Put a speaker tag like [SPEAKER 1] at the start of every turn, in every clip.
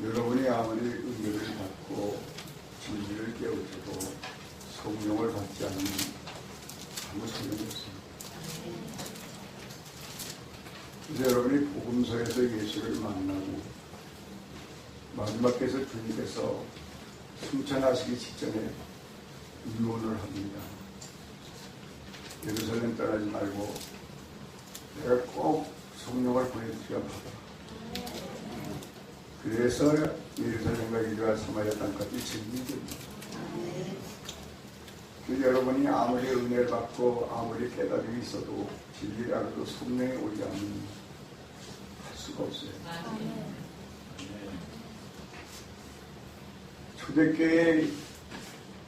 [SPEAKER 1] 여러분이 아무리 은혜를 받고 진리를 깨우쳐도 성령을 받지 않으면 아무 소용이 없습니다. 그래서 여러분이 복음서에서 예수를 만나고 마지막에서 주님께서 승천하시기 직전에 유언을 합니다. 예루살렘 떠나지 말고 내가 꼭 성령을 보내주시면 하라. 그래서 예루살렘과 유대와 사마리아 땅까지 증인이 됩니다. 그래서 여러분이 아무리 은혜를 받고 아무리 깨달음이 있어도 진리를 알아도 성령이 오지 않으면 할 수가 없어요. 초대교회에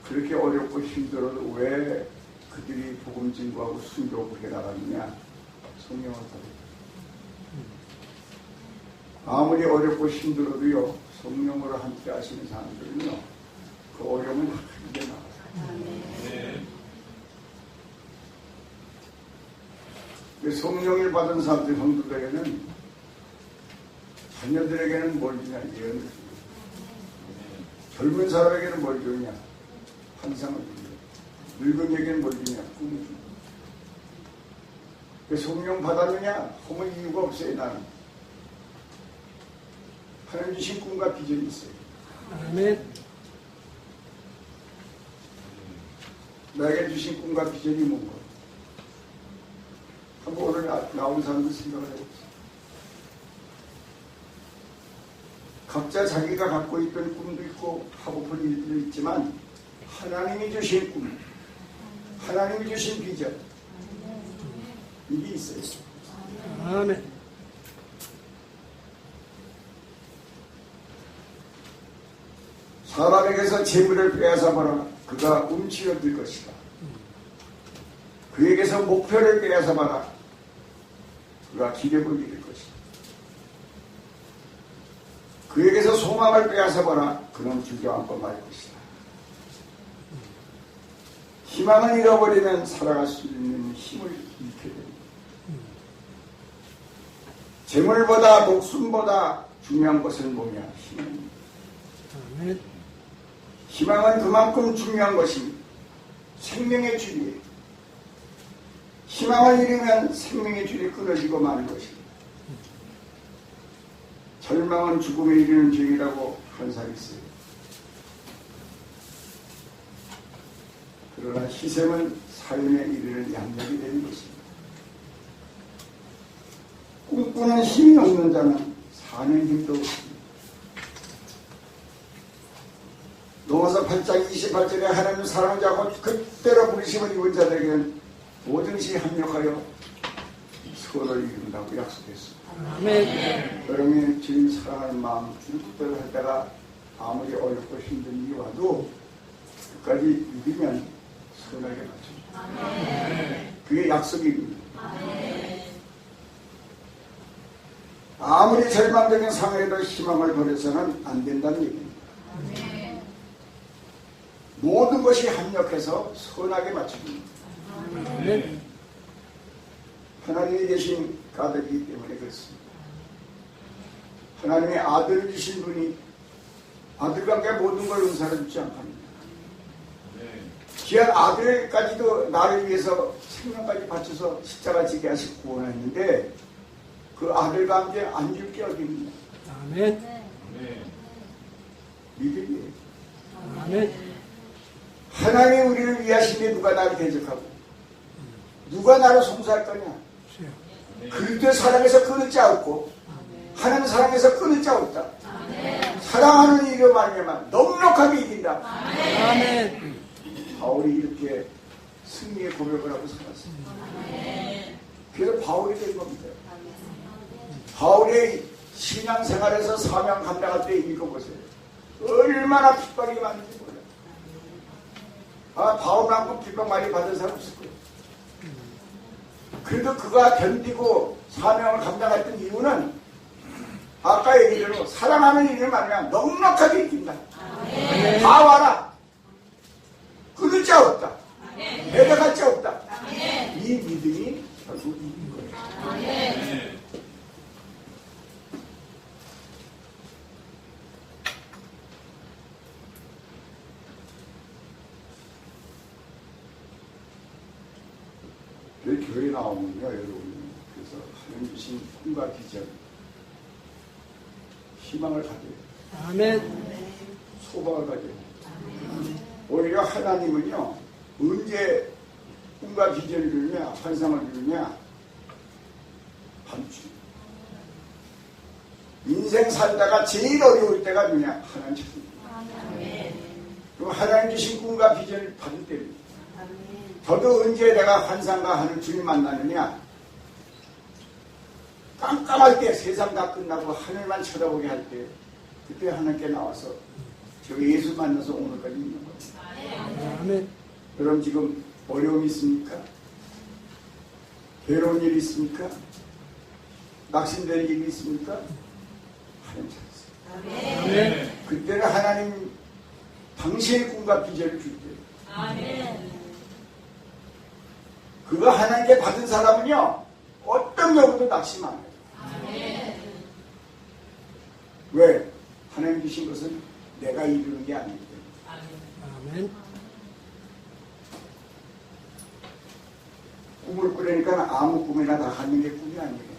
[SPEAKER 1] 그렇게 어렵고 힘들어도 왜 그들이 복음 증거하고 순종을 해 나가느냐? 성령을 받아요. 아무리 어렵고 힘들어도요, 성령으로 함께 하시는 사람들은요, 그 어려움은 크게 나가요. 성령을 받은 사람들, 성도들에게는, 자녀들에게는 뭘 주냐? 예언을 주고. 젊은 사람에게는 뭘 주냐? 환상을 주고. 늙은에게는 뭘 주냐? 꿈을 주고. 성령 받았느냐? 하면 이유가 없어요, 나는. 하나님 주신 꿈과 비전이 있어요.
[SPEAKER 2] 아멘.
[SPEAKER 1] 나에게 주신 꿈과 비전이 뭔가? 한번 오늘 나온 사람들 생각을 해보세요. 각자 자기가 갖고 있던 꿈도 있고 하고픈 일도 있지만 하나님이 주신 꿈, 하나님이 주신 비전, 이게 있어요.
[SPEAKER 2] 아멘.
[SPEAKER 1] 사람에게서 재물을 빼앗아봐라. 그가 움츠러들 것이다. 그에게서 목표를 빼앗아봐라. 그가 기력을 잃을 것이다. 그에게서 소망을 빼앗아봐라. 그는 주저앉고 말 것이다. 희망을 잃어버리면 살아갈 수 있는 힘을 잃게 됩니다. 재물보다 목숨보다 중요한 것은 뭐냐? 희망입니다.
[SPEAKER 2] 아멘.
[SPEAKER 1] 희망은 그만큼 중요한 것입니다. 생명의 줄이에요. 희망을 잃으면 생명의 줄이 끊어지고 마는 것입니다. 절망은 죽음에 이르는 죄이라고 한 사람이 있어요. 그러나 희생은 삶에 이르는 양력이 되는 것입니다. 꿈꾸는 힘이 없는 자는 사는 힘도 없습니다. 로마서 8장 28절에 하나님 사랑자고 그때로 부르심을 입은 자들에게는 모든 것이 합력하여 선을 이룬다고 약속했습니다.
[SPEAKER 2] 아멘.
[SPEAKER 1] 여러분이 주님 사랑하는 마음 주님 뜻대로 할 때가 아무리 어렵고 힘든 일이 와도 끝까지 이기면 선하게 맞춥니다. 그게 약속입니다. 아무리 절망적인 상황에도 희망을 버려서는 안 된다는 얘기입니다. 모든 것이 합력해서 선하게 맞춥니다.
[SPEAKER 2] 아멘.
[SPEAKER 1] 하나님이 계신 가족이기 때문에 그렇습니다. 하나님의 아들을 주신 분이 아들과 함께 모든 걸 은사를 주지 않습니다. 귀한 아들까지도 나를 위해서 생명까지 바쳐서 십자가 지게 하시고 구원했는데 그 아들과 함께 안 줄 게 어디입니까?
[SPEAKER 2] 아멘.
[SPEAKER 1] 믿음이에요.
[SPEAKER 2] 아멘.
[SPEAKER 1] 하나님이 우리를 위하신 게 누가 나를 대적하고 누가 나를 송사할 거냐? 그리스도의 사랑에서 끊을 자 없고 하나님 사랑에서 끊을 자 없다. 사랑하는 이로 말미암아 넉넉하게 이긴다.
[SPEAKER 2] 아멘.
[SPEAKER 1] 바울이 이렇게 승리의 고백을 하고 살았습니다. 그래서 바울이 된 겁니다. 바울의 신앙생활에서 사명 감당할 때 읽어보세요. 얼마나 핍박이 많은지 몰라요. 바울만큼 핍박 많이 받은 사람 없을 거예요. 그래도 그가 견디고 사명을 감당했던 이유는 아까 얘기대로 사랑하는 이를 말하면 넉넉하게 이긴다. 다 와라. 끊을 자 없다. 배려할 자 없다. 이 믿음이 결국 이긴 거예요. 여기 교회 나오면요, 여러분. 그래서 하나님 주신 꿈과 비전, 희망을 가져요.
[SPEAKER 2] 아멘.
[SPEAKER 1] 소망을 가져요. 오히려 하나님은요, 언제 꿈과 비전을 이루냐, 환상을 이루냐, 밤중. 인생 살다가 제일 어려울 때가 뭐냐? 하나님 찾습니다. 그럼 하나님 주신 꿈과 비전을 받을 때입니다. 저도 언제 내가 환상과 하는 주님 만나느냐? 깜깜할 때 세상 다 끝나고 하늘만 쳐다보게 할 때, 그때 하나님께 나와서 저 예수 만나서 오늘까지 있는 거예요.
[SPEAKER 2] 아멘.
[SPEAKER 1] 여러분 지금 어려움이 있습니까? 괴로운 일이 있습니까? 낙심되는 일이 있습니까? 하나님 찾으세요.
[SPEAKER 2] 아멘.
[SPEAKER 1] 그때는 하나님 당신의 꿈과 비전을 줄 때예요.
[SPEAKER 3] 아멘.
[SPEAKER 1] 그거 하나님께 받은 사람은요, 어떤 경우도 낙심 안 해요.
[SPEAKER 3] 아멘.
[SPEAKER 1] 왜? 하나님 주신 것은 내가 이루는 게 아니기 때문에.
[SPEAKER 2] 아멘.
[SPEAKER 1] 꿈을 꾸려니까 아무 꿈이나 다 갖는 게 꿈이 아니에요.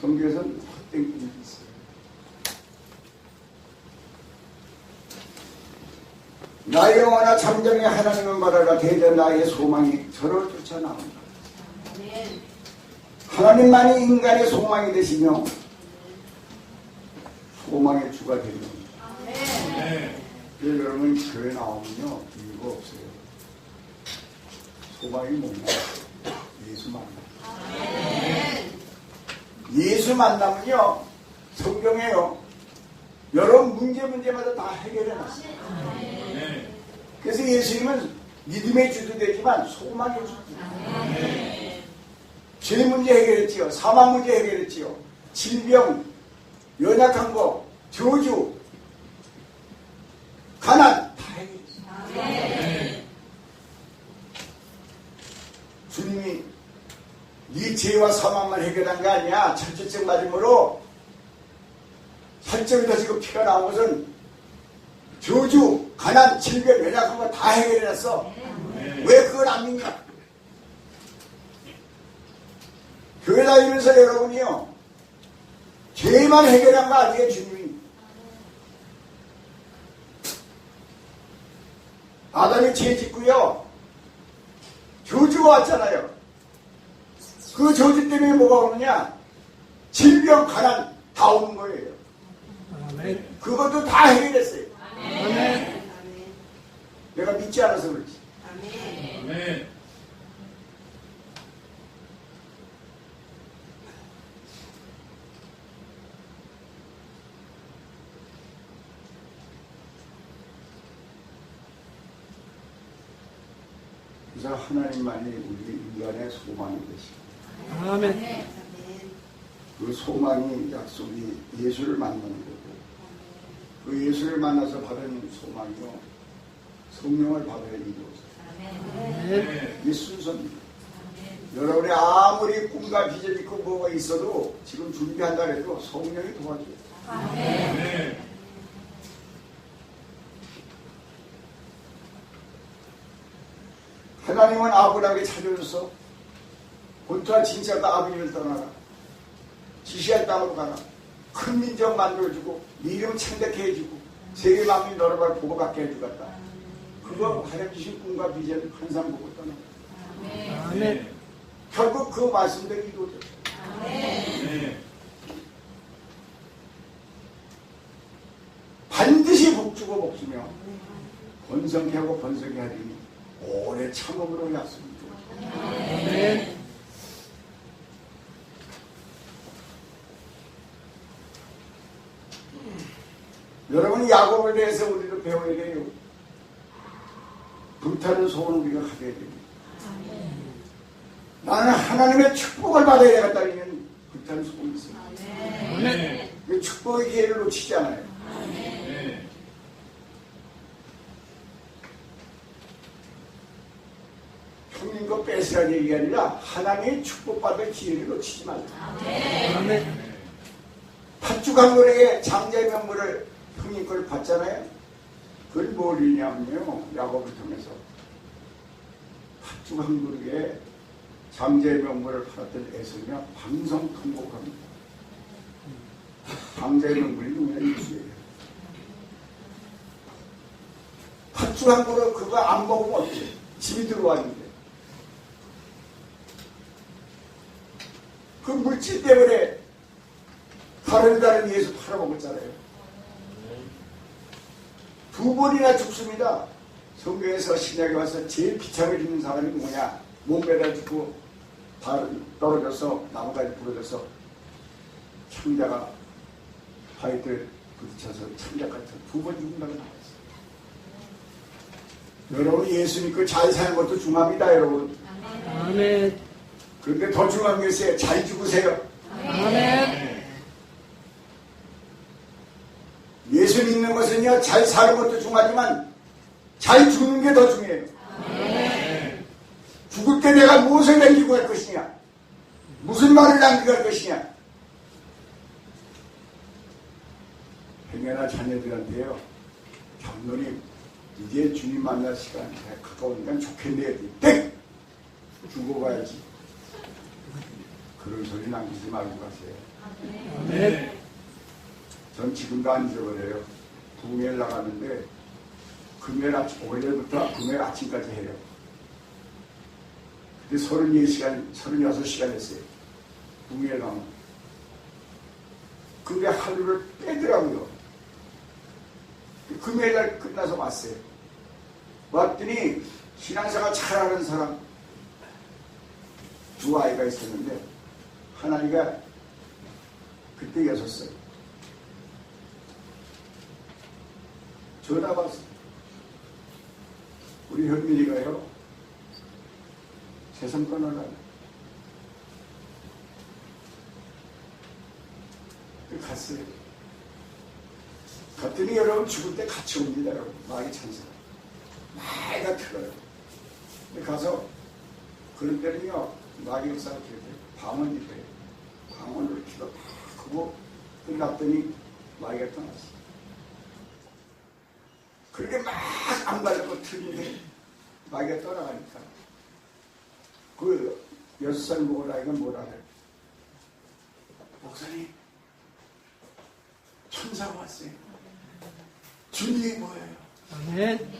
[SPEAKER 1] 성경에서는 헛된 꿈이 있어요. 나의 영혼아 잠잠히 하나님을 말하라. 대대 나의 소망이 저를 쫓아 나온다.
[SPEAKER 3] 아멘.
[SPEAKER 1] 하나님만이 인간의 소망이 되시며 소망의 주가 되는 겁니다.
[SPEAKER 3] 아멘.
[SPEAKER 1] 그래서 여러분 교회 나오면요 이유가 없어요. 소망이 뭐냐? 예수 만나.
[SPEAKER 3] 아멘.
[SPEAKER 1] 예수 만나면요 성경에요 여러 문제마다 다 해결해 놨어요. 그래서 예수님은 믿음의 주도 되지만 소망의 주도 돼요. 죄 문제 해결했지요. 사망 문제 해결했지요. 질병, 연약한 거, 저주, 가난 다 해결했어요. 주님이 네 죄와 사망만 해결한 게 아니야. 철저증 맞음으로 살점에서 지금 피가 나온 것은 저주, 가난, 질병, 연약한 거 다 해결해놨어. 왜 그걸 안 믿냐? 교회 다니면서 여러분이요 죄만 해결한 거 아니에요. 주님이 아담이 죄 짓고요 저주가 왔잖아요. 그 저주 때문에 뭐가 오느냐? 질병, 가난 다 오는 거예요.
[SPEAKER 2] 아멘.
[SPEAKER 1] 그것도 다 해결했어요.
[SPEAKER 2] 아멘.
[SPEAKER 1] 내가 믿지 않아서 그렇지.
[SPEAKER 3] 아멘.
[SPEAKER 1] 그래서 하나님만이 우리 인간의 소망이 되시고
[SPEAKER 2] 아멘.
[SPEAKER 1] 그 소망이 약속이 예수를 만나는 거고 그 예수를 만나서 받은 소망이요 성령을 받아야 이루어져요.
[SPEAKER 2] 아멘.
[SPEAKER 1] 이게 순서입니다. 여러분이 아무리 꿈과 비전이 있고 뭐가 있어도 지금 준비한다 해도 성령이 도와줘요. 하나님은 아브라함에게 찾아줘서 본토와 진짜가 아버지를 떠나라. 지시할 땅으로 가라. 큰 민족 만들어주고 네 이름 창대케 해주고 세계 만민 너를 보고 받게 해주겠다. 그거 하나님 주신 꿈과 비전 환상 보고 떠나.
[SPEAKER 2] 아멘.
[SPEAKER 1] 결국 그 말씀대로 이루어졌어요. 반드시 복주고 복주며 번성케 하고 번성케 하리니 오래 참음으로 약속이 주어졌어요.
[SPEAKER 2] 아멘.
[SPEAKER 1] 여러분 야곱에 대해서 우리도 배워야 돼요. 불타는 소원을 우리가 가져야 됩니다. 나는 하나님의 축복을 받아야 되겠다 이런 불타는 소원이 있어요.
[SPEAKER 2] 아멘.
[SPEAKER 1] 그 축복의 기회를 놓치지 않아요. 형님 거 뺏으라는 얘기가 아니라 하나님의 축복받을 기회를 놓치지 말라.
[SPEAKER 2] 아멘.
[SPEAKER 1] 팥죽한거리에 장자의 명물을 형님 걸 받잖아요. 그걸 뭘이냐면요, 야곱을 통해서 팥죽한거리에 장자의 명물을 팔았던 에서냐 방성통곡합니다. 장자의 명물이 누구냐? 예수예요. 팥죽한거리 그거 안 먹으면 어때요? 집이 들어왔는데 그 물질 때문에 다른 예수 팔아먹었잖아요. 2번이나 죽습니다. 성경에서 신약에 와서 제일 비참해 죽는 사람이 뭐냐? 몸 매달리고 떨어져서 나무까지 부러져서 창자가 바위들 부딪혀서 창자까지 2번 죽는다고 나와있어요. 여러분 예수 믿고 잘 사는 것도 중요합니다. 여러분.
[SPEAKER 2] 아멘.
[SPEAKER 1] 그런데 더 중요한 게 있어요. 잘 죽으세요.
[SPEAKER 2] 아멘.
[SPEAKER 1] 예수 믿는 것은요, 잘 사는 것도 중요하지만 잘 죽는 게 더 중요해요. 죽을 때 내가 무엇을 남기고 갈 것이냐, 무슨 말을 남기고 갈 것이냐. 행여나 자녀들한테요, 장로님 이제 주님 만날 시간 가까우니까 좋겠네요. 땡! 죽어가야지. 그런 소리 남기지 말고 가세요.
[SPEAKER 2] 아멘.
[SPEAKER 1] 전 지금도 안 잊어버려요. 부흥회를 나갔는데 금요일 아침, 월요일부터 금요일 아침까지 해요. 근데 34시간, 36시간 했어요. 부흥회를 가면. 근데 하루를 빼더라고요. 금요일 날 끝나서 왔어요. 왔더니 신앙생활 잘하는 사람 2아이가 있었는데 하나이가 그때 6살. 전화 왔어. 우리 현민이가요, 세상 떠나라. 갔어요. 갔더니 여러분 죽을 때 같이 옵니다. 여러분. 마귀 찬사. 마귀가 틀어요. 근데 가서 그런 때는요, 마귀 역사가 어떻게 돼요? 방언이 돼요. 방언으로 기도 다 하고 끝났더니 마귀가 떠났어요. 그렇게 막 안 가려고 틀리는데 마귀가 떠나가니까 그 6살 먹은 아이가 뭐라 그래? 목사님, 천사가 왔어요. 주님이 뭐예요?
[SPEAKER 2] 아멘.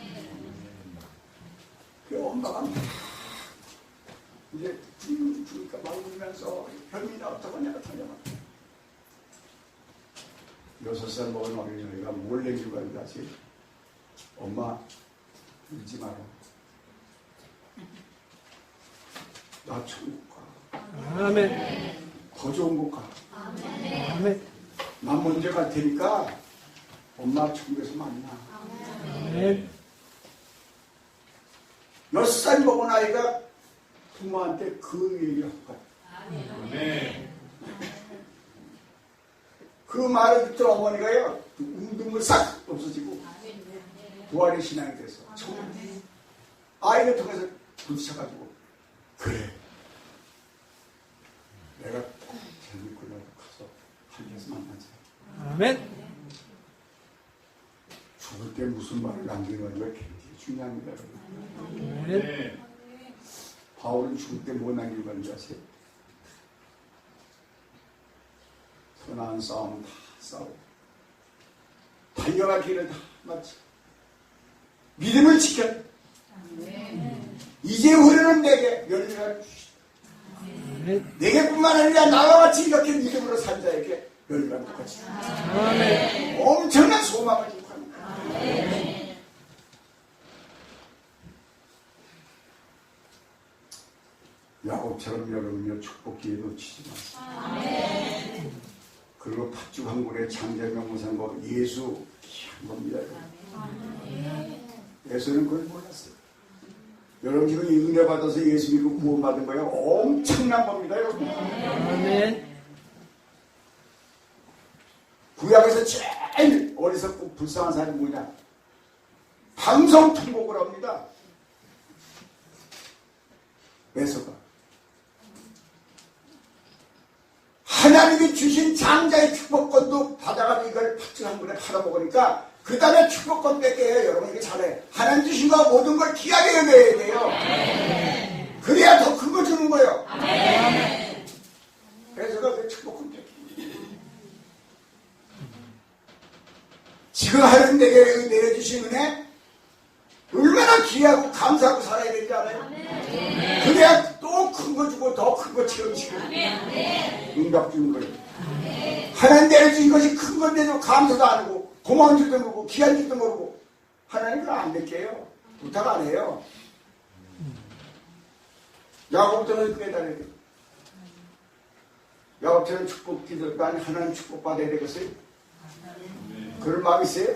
[SPEAKER 1] 그 엄마가 막 이제 죽으니까 막 울면서 현민아 어떡하냐 6살 먹은 어린이가 몰래 죽었는데 아직 엄마 울지 마라. 나 천국 가.
[SPEAKER 2] 아멘.
[SPEAKER 1] 더 좋은 곳 가.
[SPEAKER 2] 아멘.
[SPEAKER 1] 난 먼저 갈 테니까 엄마 천국에서 만나.
[SPEAKER 2] 아멘.
[SPEAKER 1] 6살 먹은 아이가 부모한테 그 얘기를 한 거야.
[SPEAKER 3] 아멘.
[SPEAKER 1] 그 말을 듣던 어머니가요, 운동을 싹 없어지고 부활의 신앙이 돼서 아이를 통해서 부딪혀가지고 그래, 내가 재밌구나도 가서 하늘에서 만나자.
[SPEAKER 2] 아멘.
[SPEAKER 1] 죽을 때 무슨 말을 남기는 게 굉장히 중요합니다. 여러분.
[SPEAKER 2] 아멘.
[SPEAKER 1] 바울은 죽을 때 뭐 남기는 건지 아세요? 선한 싸움 다 싸우고 달려갈 길을 다 마치 믿음을 지켜. 이제 우리는 내게 열리라 주시다.
[SPEAKER 2] 아멘.
[SPEAKER 1] 내게뿐만 아니라 나와 같이 이렇게 믿음으로 산 자에게 열리라 똑같이.
[SPEAKER 2] 아멘.
[SPEAKER 1] 엄청난 소망을 주고 합니다. 야곱처럼 여러분요 축복 기회 놓치지 마세요. 그리고 팥죽 한 그릇에 장자명 무상고 예수 귀한 겁니다. 예수는 그걸 몰랐어요. 여러분 지금 이 은혜 받아서 예수 믿고 구원받은 거예요. 엄청난 겁니다. 여러분.
[SPEAKER 2] 아멘.
[SPEAKER 1] 구약에서 제일 어리석고 불쌍한 사람이 뭐냐? 방성통곡을 합니다. 메소가 하나님이 주신 장자의 축복권도 받아가지고 이걸 팥죽 한 번에 팔아먹으니까 그 다음에 축복권 뺏겨요. 여러분 이게 잘해. 하나님 주신 거 모든 걸 귀하게 여겨야 돼요. 그래야 더 큰 거 주는 거예요. 그래서 그 축복권 뺏겨. 지금 하나님 내게 내려주신 은혜 얼마나 귀하고 감사하고 살아야 되지 않아요? 그래야 또 큰 거 주고 더 큰 거 채워주시고 응답 주는 거예요. 하나님 내려주신 것이 큰 건데도 감사도 안 하고 고마운 줄도 모르고 귀한 줄도 모르고 하나님 그걸 안 맡겨요. 부탁 안 해요. 야곱처럼 깨달아야 돼요. 야곱처럼 축복 기도가 하나님 축복받아야 되겠어요? 그런 마음 있어요?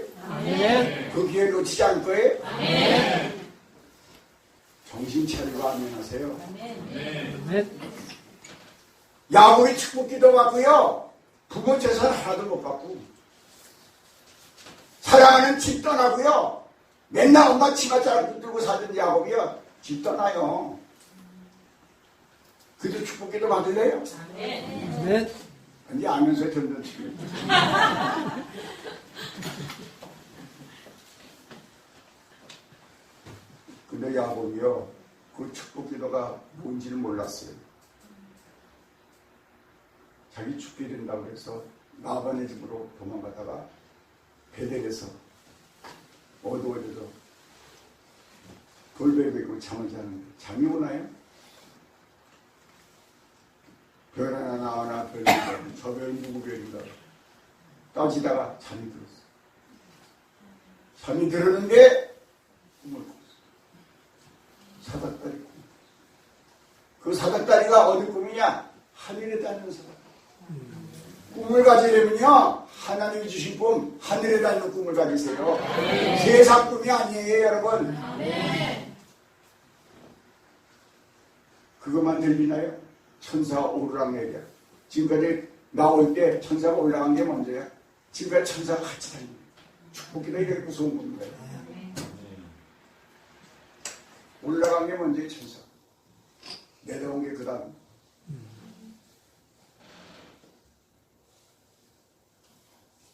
[SPEAKER 1] 그 기회 놓치지 않을 거예요? 정신 차리고 아멘하세요. 야곱이 축복 기도 받고요. 부모 재산 하나도 못 받고 사랑하는 집 떠나고요. 맨날 엄마 치마자락 들고 사던 야곱이요. 집 떠나요. 그도 축복 기도 받을래요? 근데 아면서 점점 치고 근데 야곱이요, 그 축복 기도가 뭔지를 몰랐어요. 자기 죽게 된다고 해서 라반의 집으로 도망가다가 베델에서 어두워져서 돌베개고 잠을 자는데 잠이 오나요? 별 하나 나오나 별 하나 저 별 누구 별인가 따지다가 잠이 들었어요. 잠이 들었는데 꿈을 꿨어요. 사닥다리 꿈. 그 사닥다리가 어디 꿈이냐? 하늘에 닿는 사닥. 꿈을 가지려면요 하나님이 주신 꿈, 하늘에 닿는 꿈을 가지세요. 세상 꿈이 아니에요 여러분. 그것만 들리나요? 천사가 오르락내리락. 지금까지 나올 때 천사가 올라간 게 먼저야. 지금까지 천사가 같이 다니는 거예요. 축복기도 이렇게 무서운 겁니다. 올라간 게 먼저의 천사. 내려온 게 그 다음.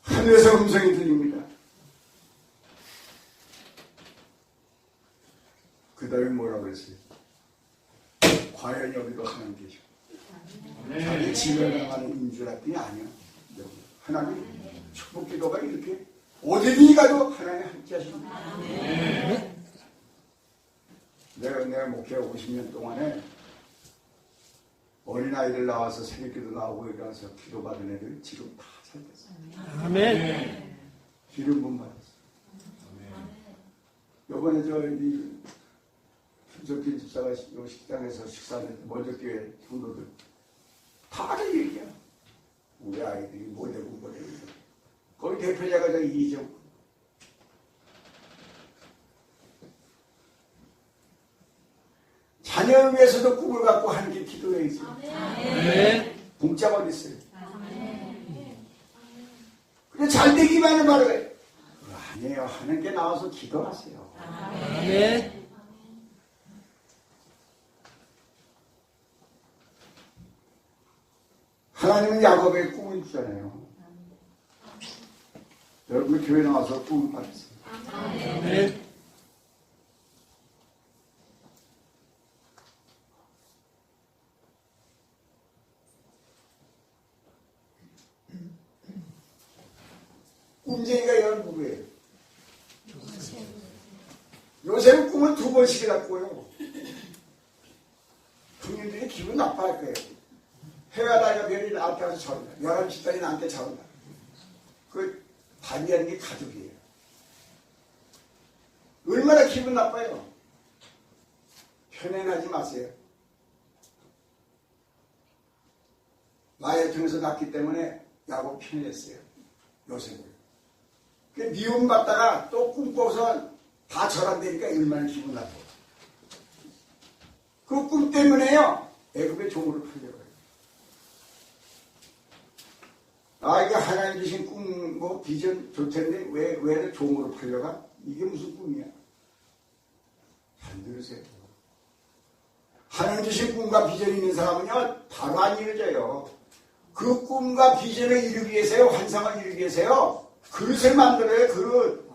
[SPEAKER 1] 하늘에서 음성이 들립니다. 그 다음에 뭐라고 그랬어요? 과연 여기도 하나님 계시고 자기 집에 나가는 인줄 알았더니 아니야. 하나님 축복 기도가 이렇게 어디든지 가도 하나님 함께 하십니다. 내가 목회 50년 동안에 어린아이들 나와서 새벽기도 나오고 일어나서 기도받은 애들 지금 다 살겠어요.
[SPEAKER 2] 아멘.
[SPEAKER 1] 기름 분 받았어요. 요번에 이 김석진 집사가 식당에서 식사하는데 먼저교회 성도들 다들 얘기야. 우리 아이들이 뭐 되고 뭐 되고. 거기 대표자가 저 이희정. 자녀를 위해서도 꿈을 갖고 하는 게 기도에 있어요. 공짜가 어디 있어요? 근데 잘 되기만을 바라요. 아니에요. 하는 게 나와서 기도하세요.
[SPEAKER 2] 아멘.
[SPEAKER 1] 하나님은 야곱의 꿈을 주잖아요. 여러분 교회 나와서 꿈을 받으세요.
[SPEAKER 2] 아멘.
[SPEAKER 1] 꿈쟁이가 여러분 누구예요? 요새는 꿈을 2번씩이나 꿔요. 형님들이 기분 나빠할 거예요. 해가 다니가 별이 나한테 와서 자른다. 11시까지 나한테 자른다. 그 반대하는 게 가족이에요. 얼마나 기분 나빠요. 편애하지 마세요. 라헬 통해서 낳기 때문에 야곱 편애했어요. 요셉을. 미움받다가 또 꿈꿔서 다 절한다니까 얼마나 기분 나빠. 그 꿈 때문에요. 애굽의 종으로 풀려가요. 아, 이게 하나님 주신 꿈, 뭐, 비전 좋텐데 왜 종으로 풀려가? 이게 무슨 꿈이야? 잘 들으세요. 하나님 주신 꿈과 비전이 있는 사람은요, 바로 안 이루어져요. 그 꿈과 비전을 이루기 위해서요, 환상을 이루기 위해서요, 그릇을 만들어요, 그릇.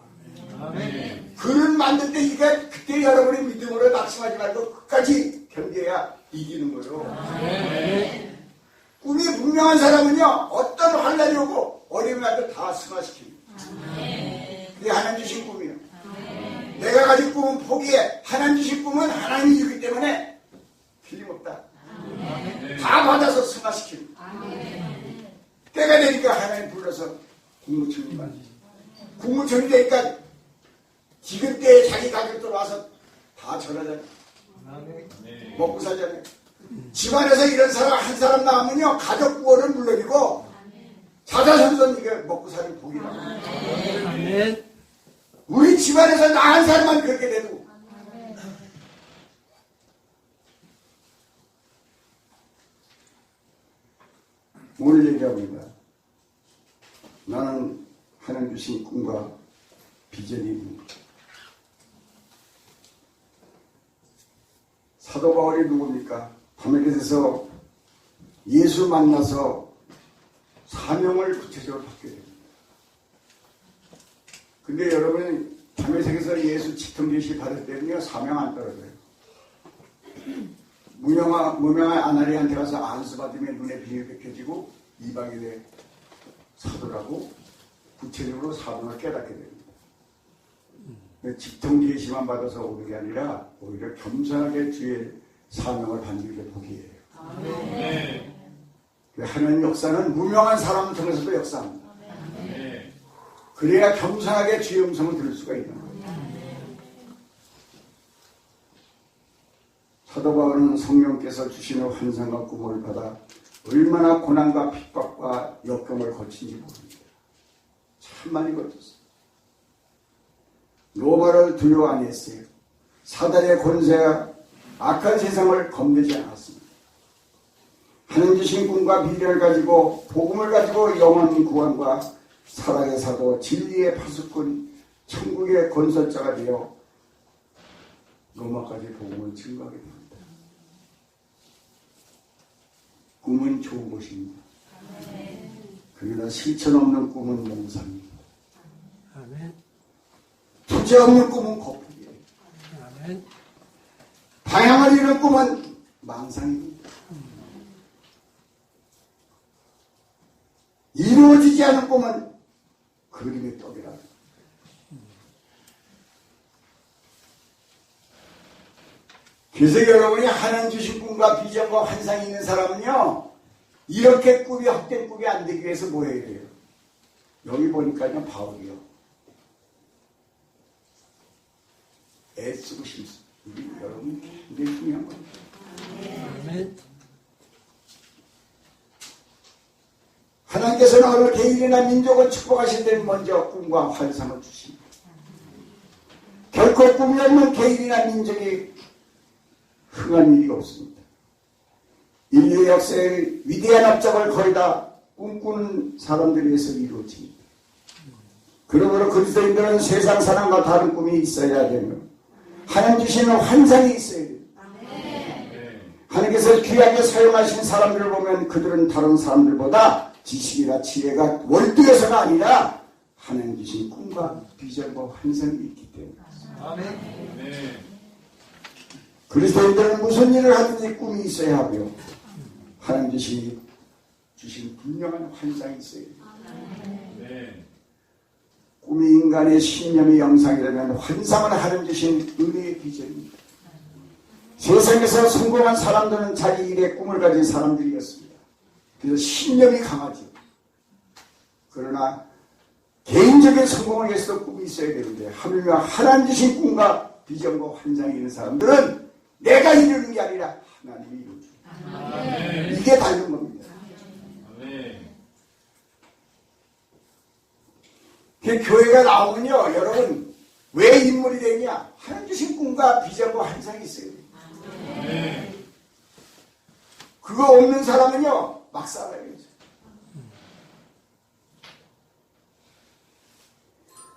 [SPEAKER 2] 아멘.
[SPEAKER 1] 그릇 만들 때 이게 그때 여러분의 믿음으로 낙심하지 말고 끝까지 견뎌야 이기는 거예요.
[SPEAKER 2] 아멘.
[SPEAKER 1] 꿈이 분명한 사람은요, 어떤 환란이 오고 어려움이 와도 다 승화시킵니다. 그게 하나님 주신 꿈이에요. 내가 가진 꿈은 포기해. 하나님 주신 꿈은 하나님이 주기 때문에 틀림없다. 다 받아서 승화시킵니다. 때가 되니까 하나님 불러서 국무총리 만드시죠. 국무총리 되니까 지금 때에 자기 가족들 와서 다 전하잖아요. 먹고 살잖아요. 집안에서 이런 사람 한 사람 나오면요, 가족 구원은 물론이고 자자손손 이게 먹고 사는 복이라고.
[SPEAKER 2] 아멘.
[SPEAKER 1] 우리 집안에서 나 한 사람만 그렇게 돼도 오늘 얘기합니다. 나는 하나님 주신 꿈과 비전이 있습니다. 사도 바울이 누굽니까? 다메섹에서 예수 만나서 사명을 구체적으로 받게 됩니다. 근데 여러분, 다메섹에서 예수 직통계시 받을 때는요, 사명 안 떨어져요. 무명한 아나리한테 가서 안수 받으면 눈에 빛이 밝혀지고 이방인의 사도라고 구체적으로 사명을 깨닫게 됩니다. 직통계시만 받아서 오는 게 아니라 오히려 겸손하게 주의 사명을 받는 게 복이에요.
[SPEAKER 3] 네.
[SPEAKER 1] 하나님 역사는 무명한 사람을 통해서도 역사합니다. 그래야 겸손하게 주의 음성을 들을 수가 있는 거예요. 사도 바울은 성령께서 주시는 환상과 꿈을 받아 얼마나 고난과 핍박과 역경을 거친지 모릅니다. 참 많이 거쳤어요. 로마를 두려워 아니했어요. 사단의 권세와 악한 세상을 겁내지 않았습니다. 하나님 주신 꿈과 비전을 가지고 복음을 가지고 영원 구원과 사랑의 사도, 진리의 파수꾼, 천국의 건설자가 되어 로마까지 복음을 증거하게 됩니다. 꿈은 좋은 것입니다. 그러나 실천 없는 꿈은 몽상입니다.
[SPEAKER 2] 아멘.
[SPEAKER 1] 주제 없는 꿈은 거북이에요.
[SPEAKER 2] 아멘.
[SPEAKER 1] 방향을 잃은 꿈은 망상입니다. 이루어지지 않은 꿈은 그림의 떡이라. 그래서 여러분이 하나님 주신 꿈과 비전과 환상이 있는 사람은요, 이렇게 꿈이 헛된 꿈이 안 되기 위해서 뭐 해야 돼요? 여기 보니까요, 바울이요. 애쓰고 싶습니다. 우리 여러분 굉장히 중요한 겁니다.
[SPEAKER 2] 아멘.
[SPEAKER 1] 하나님께서는 어느 개인이나 민족을 축복하실 때는 먼저 꿈과 환상을 주십니다. 결코 꿈이 없는 개인이나 민족이 흥한 일이 없습니다. 인류의 역사의 위대한 업적을 거의 다 꿈꾸는 사람들에 의해서 이루어집니다. 그러므로 그리스도인들은 세상 사람과 다른 꿈이 있어야 되며 하나님 주시는 환상이 있어야 돼요. 하나님께서 귀하게 사용하신 사람들을 보면 그들은 다른 사람들보다 지식이나 지혜가 월등해서가 아니라 하나님 주신 꿈과 비전과 환상이 있기 때문입니다.
[SPEAKER 2] 아멘.
[SPEAKER 1] 그리스도인들은 무슨 일을 하든지 꿈이 있어야 하고요. 하나님 주신 분명한 환상이 있어야 돼요. 꿈이 인간의 신념의 영상이라면 환상은 하나님 주신 은혜의 비전입니다. 세상에서 성공한 사람들은 자기 일의 꿈을 가진 사람들이었습니다. 그래서 신념이 강하죠. 그러나 개인적인 성공을 위해서도 꿈이 있어야 되는데 하물며 하나님 주신 꿈과 비전과 환상이 있는 사람들은 내가 이루는 게 아니라 하나님이 이루죠. 이게 다른 겁니다. 그 교회가 나오면요, 여러분 왜 인물이 되냐? 하나님 주신 꿈과 비전과 환상이 있어요. 그거 없는 사람은요 막 살아요.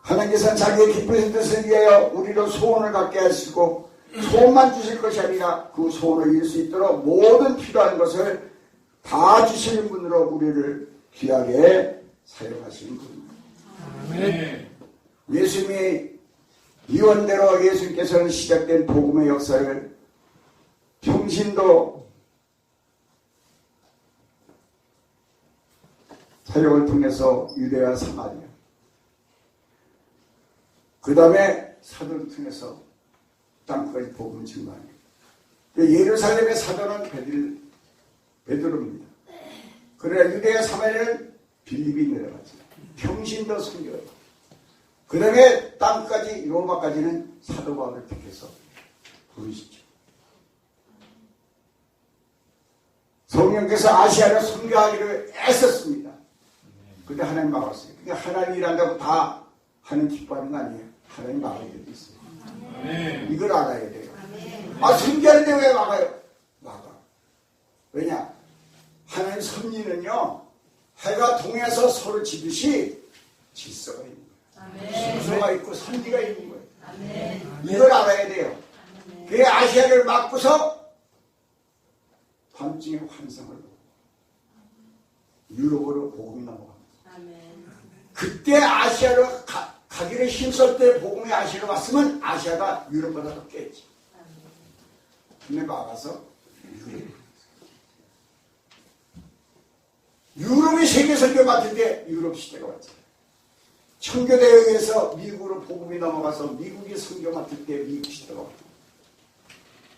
[SPEAKER 1] 하나님께서는 자기의 기쁘신 뜻을 위하여 우리로 소원을 갖게 하시고 소원만 주실 것이 아니라 그 소원을 이룰 수 있도록 모든 필요한 것을 다 주시는 분으로 우리를 귀하게 사용하시는 분입니다.
[SPEAKER 2] 아멘.
[SPEAKER 1] 예수님의 이원대로 예수님께서는 시작된 복음의 역사를 평신도 사역을 통해서 유대와 사마리아, 그 다음에 사도를 통해서 땅까지 복음을 증거합니다. 예루살렘의 사도는 베드로입니다. 그러나 유대와 사마리아는 빌립이 내려가죠. 평신도 선교. 그 다음에 땅까지 로마까지는 사도 바울을 택해서 부르시죠. 성령께서 아시아를 선교하기를 애썼습니다. 근데 하나님 막았어요. 근데 하나님 일한다고 다 하는 기뻐하는 거 아니에요. 하나님 막을 때도 있어요. 이걸 알아야 돼요. 선교하는데 왜 막아요? 막아. 왜냐? 하나님 섭리는요, 해가 동해서 서로 지듯이 질서가 있는 거예요. 순서가 있고 선리가 있는 거예요. 이걸 알아야 돼요. 그게 아시아를 막고서 밤중에 환상을 보고 유럽으로 복음이 넘어갑니다. 그때 아시아로 가기를 힘쓸 때 복음이 아시아로 왔으면 아시아가 유럽보다 더 깼지. 근데 막아서 유럽이 세계 선교 맡을 때 유럽 시대가 왔죠. 청교대에 의해서 미국으로 복음이 넘어가서 미국이 선교 맡을 때 미국 시대가 왔죠.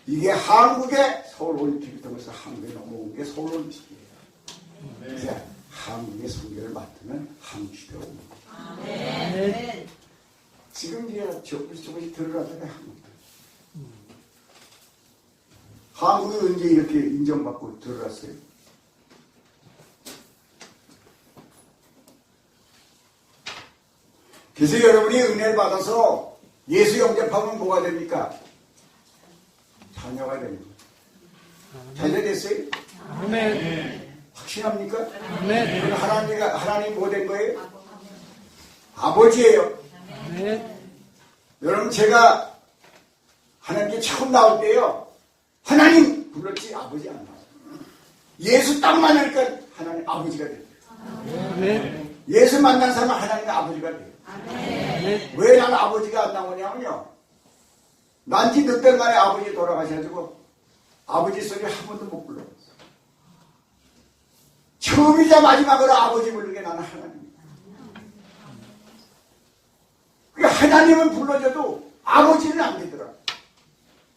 [SPEAKER 1] 이게 한국의 서울올림픽을 통해서 한국에 넘어온 게 서울올림픽이에요. 이제 한국의 선교를 맡으면 한국 시대가 옵니다. 지금 이제 조금씩 들어가잖아요. 한국이 언제 이렇게 인정받고 들어갔어요? 그래서 여러분이 은혜를 받아서 예수 영접하면 뭐가 됩니까? 자녀가 됩니다. 자녀 됐어요?
[SPEAKER 2] 아멘.
[SPEAKER 1] 확신합니까?
[SPEAKER 2] 아멘.
[SPEAKER 1] 하나님 뭐 된 거예요? 아버지예요.
[SPEAKER 2] 아멘.
[SPEAKER 1] 여러분 제가 하나님께 처음 나올 때요, 하나님 불렀지 아버지 안 나와요. 예수 딱 만나니까 하나님 아버지가 돼요.
[SPEAKER 2] 아멘.
[SPEAKER 1] 예수 만난 사람은 하나님의 아버지가 돼요.
[SPEAKER 2] 아멘.
[SPEAKER 1] 왜 나는 아버지가 안 나오냐면요, 난지 몇 달 만에 아버지 돌아가셔가지고 아버지 소리 한 번도 못 불러봤어. 처음이자 마지막으로 아버지 부르는 게 나는 하나님이야. 그러니까 하나님은 불러줘도 아버지는 안 되더라.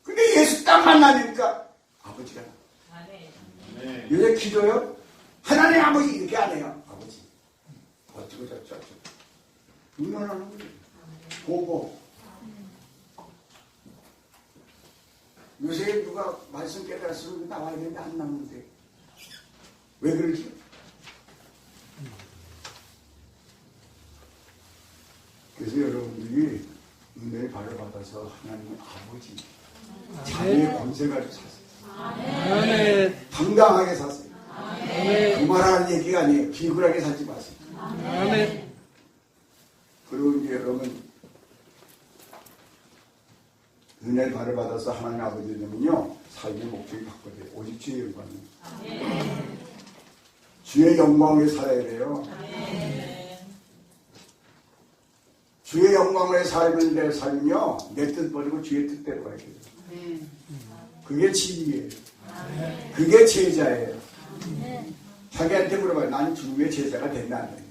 [SPEAKER 1] 근데 예수 딱 만나니까 아버지가 나. 요새 기도요, 하나님 아버지 이렇게 안 해요. 아버지 어쩌고 저쩌고 응원하는 거예요. 보고 요새 누가 말씀 깨달았으면 나와야 되는데 안 나오는데 왜 그러지? 그래서 여러분들이 은혜를 받아서 하나님은 아버지 자기의 권세 가지고 사세요.
[SPEAKER 2] 아멘.
[SPEAKER 1] 당당하게 사세요.
[SPEAKER 2] 아멘.
[SPEAKER 1] 그 말하는 얘기가 아니에요. 비굴하게 살지 마세요.
[SPEAKER 2] 아멘.
[SPEAKER 1] 그리고 이제 여러분 은혜를 받아서 하나님 아버지 되면요, 삶의 목적이 바꿔야 돼요. 오직 주의 영광이에요. 주의 영광을 살아야 돼요. 주의 영광을 살면 살면요, 내 뜻 버리고 주의 뜻대로 가야 돼요. 그게 진리예요. 그게 제자예요. 자기한테 물어봐요. 나는 주의 제자가 됐나 안 됐나.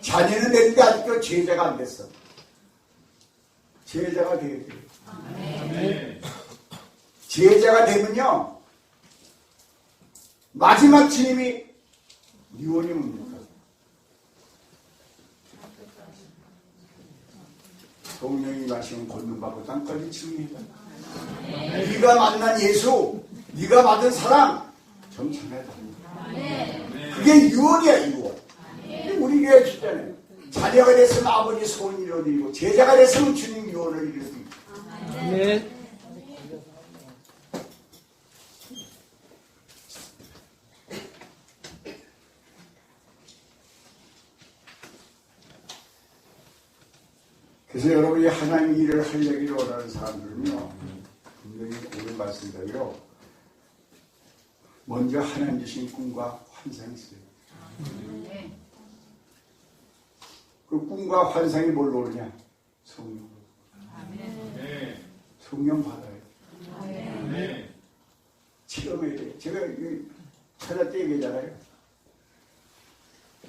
[SPEAKER 1] 자녀는 됐는데 아직도 제자가 안 됐어. 제자가 되어야 돼요. 제자가 되면요, 마지막 주님이 유언이 뭡니까? 성령이 마시면 권능받고 땅까지 치유해다. 네가 만난 예수, 네가 받은 사랑 정찬하다. 그게 유언이야, 유언. 우리 교회 주잖아요. 자녀가 됐으면 아버지 소원을 이루어드리고 제자가 됐으면 주님 유언을 이루어드리고.
[SPEAKER 2] 아멘.
[SPEAKER 1] 그래서 여러분이 하나님 일을 하려기를 원하는 사람들은요, 분명히 오늘 말씀대로 먼저 하나님 주신 꿈과 환상이 있어요. 그 꿈과 환상이 뭘로 오느냐? 성령. 성령 받아요. 체험해야 돼요. 제가 찾아 때 얘기하잖아요.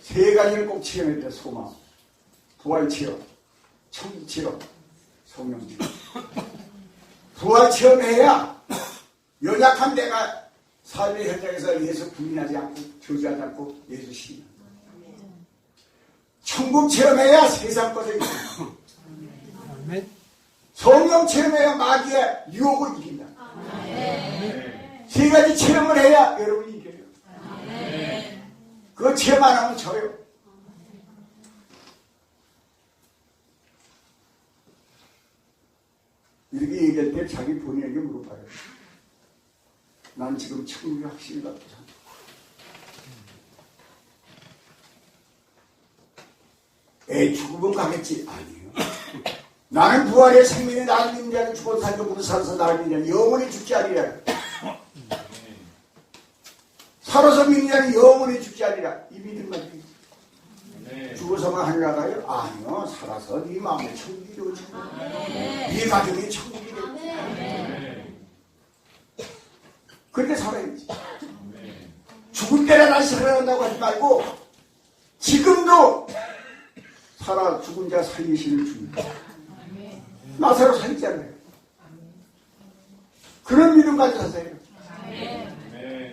[SPEAKER 1] 세 가지를 꼭 체험해야 돼요. 소망, 부활 체험, 천국 체험, 성령 체험. 부활 체험해야 연약한 내가 삶의 현장에서 예수 부인하지 않고 교제하지 않고 예수 신뢰. 천국 체험해야 세상 것을 이긴다.
[SPEAKER 2] 아멘.
[SPEAKER 1] 성령 체험해야 마귀의 유혹을 이긴다. 세 가지 체험을 해야 여러분이 이겨요. 그거 체험 안 하면 져요. 이렇게 얘기할 때 자기 본인에게 물어봐요. 난 지금 천국이 확실히 같다. 죽으면 가겠지? 아니에요. 나는 부활의 생명이 나를 믿는 자는 죽어도 살고 살아서 나를 믿는 자는 영원히 죽지 아니라. 살아서 믿는 자는 영원히 죽지 아니라. 이 믿음 가지고 죽어서만 하늘나 가요? 아니요. 살아서 네 마음에 천국이 되고 네 가정이 천국이 되고 그렇게 살아야지. 죽을 때나 다시 살아난다고 하지 말고 지금도 살아 죽은 자 살리시는 주님. 나사로 살리잖아요. 그런 믿음 가지고 사세요.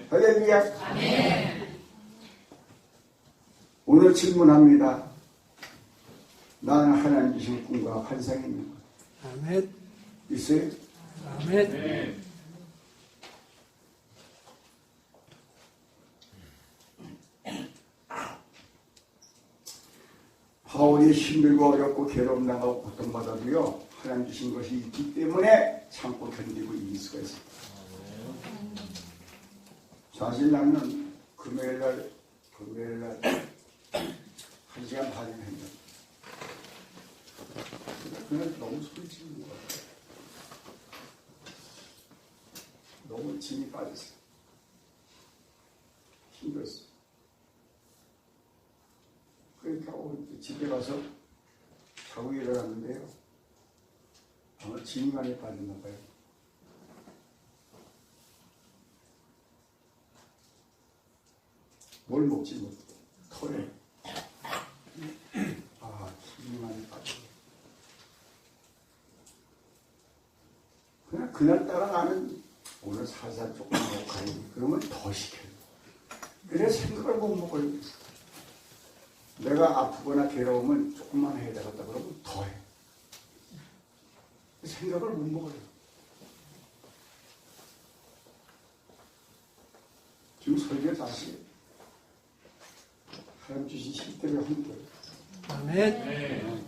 [SPEAKER 1] 할렐루야. 오늘 질문합니다. 나는 하나님 주신 꿈과 환상이 있는 것.
[SPEAKER 2] 아멘.
[SPEAKER 1] 있어요?
[SPEAKER 2] 아멘.
[SPEAKER 1] 바울이 힘들고 어렵고 괴로움 당하고 고통받아도요 하나님 주신 것이 있기 때문에 참고 견디고 이길 수가 있습니다. 사실 나는 금요일날 1시간 반이나 했는데 그날 너무 소리 지르는 것 같아요. 너무 진이 빠졌어요. 힘들었어요. 그러니까 집에 가서 자고 일어났는데요. 아마 진이 많이 빠졌나 봐요. 뭘 먹지 못해. 털에. 아, 진이 많이 빠졌어. 그냥 그날따라 나는 오늘 살살 조금 먹고 가야지. 그러면 더 시켜요. 그래 생각을 못 먹어요. 내가 아프거나 괴로우면 조금만 해야 되겠다 그러면 더 해. 생각을 못 먹어요. 지금 설교 다시 하나님 주신 힘대로 하는 거예요.
[SPEAKER 2] 아멘.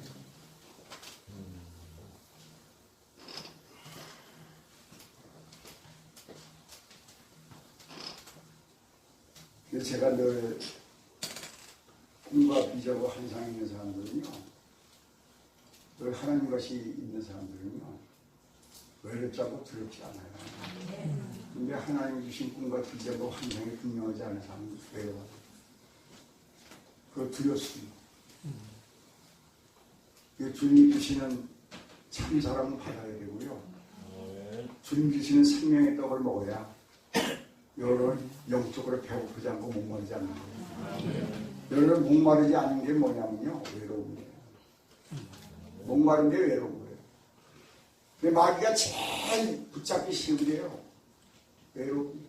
[SPEAKER 1] 그래서 제가 늘 꿈과 비전과 환상이 있는 사람들은요, 늘 하나님 것이 있는 사람들은요, 외롭지 않고 두렵지 않아요. 근데 하나님 주신 꿈과 비전과 환상이 분명하지 않은 사람은 외로워요. 그거 두렵습니다. 주님이 주시는 참 사람은 받아야 되고요. 주님 주시는 생명의 떡을 먹어야 여러분 영적으로 배고프지 않고 목마르지 않는 거예요. 여러분 목마르지 않는 게 뭐냐면요, 외로움이에요. 목마른 게 외로운 거예요. 근데 마귀가 제일 붙잡기 쉬운 게요, 외로움.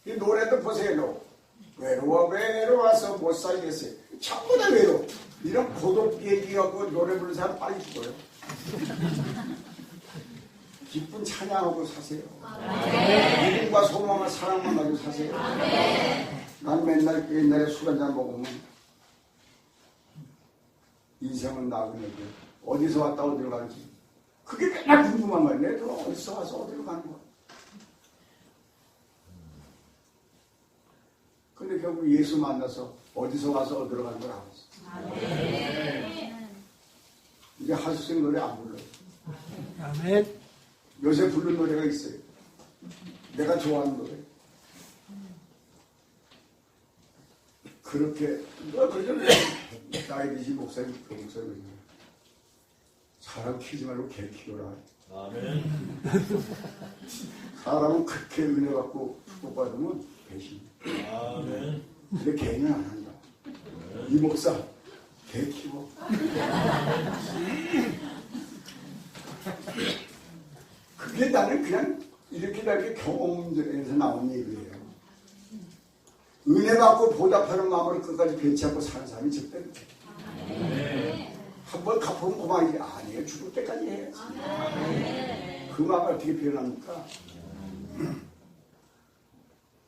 [SPEAKER 1] 이 노래도 보세요. 외로워서 못 살겠어요. 전부 다 외로워. 이런 고독 얘기하고 노래 부르는 사람 빨리 죽어요. 기쁜 찬양하고 사세요. 믿음과 소망과 사랑만 가지고 사세요. 난 맨날 옛날에 술 한잔 먹으면 인생은 나그네들 어디서 왔다 어디로 가는지 그게 맨날 궁금한 거야. 내가 어디서 와서 어디로 가는 거야. 근데 결국 예수 만나서 어디서 와서 어디로 가는 걸 알았어. 이제 하수생 노래 안 불러요.
[SPEAKER 2] 아멘.
[SPEAKER 1] 요새 부른 노래가 있어요. 내가 좋아하는 노래. 그렇게 그러잖아요. 나이 드신 목사님 그 목사님 사람 키우지 말고 개 키워라.
[SPEAKER 3] 아멘.
[SPEAKER 1] 사람은 그렇게 은혜 받고 축복받으면 배신.
[SPEAKER 3] 아멘.
[SPEAKER 1] 근데 개는 안 한다. 이 목사 개 키워. 그게 나는 그냥 이렇게 경험에서 나온 얘기예요. 은혜 받고 보답하는 마음으로 끝까지 배치 않고 사는 사람이 절대 없어요. 한번 갚으면 그만이지. 아니에요. 죽을 때까지 해야지. 그 마음을 어떻게 표현합니까?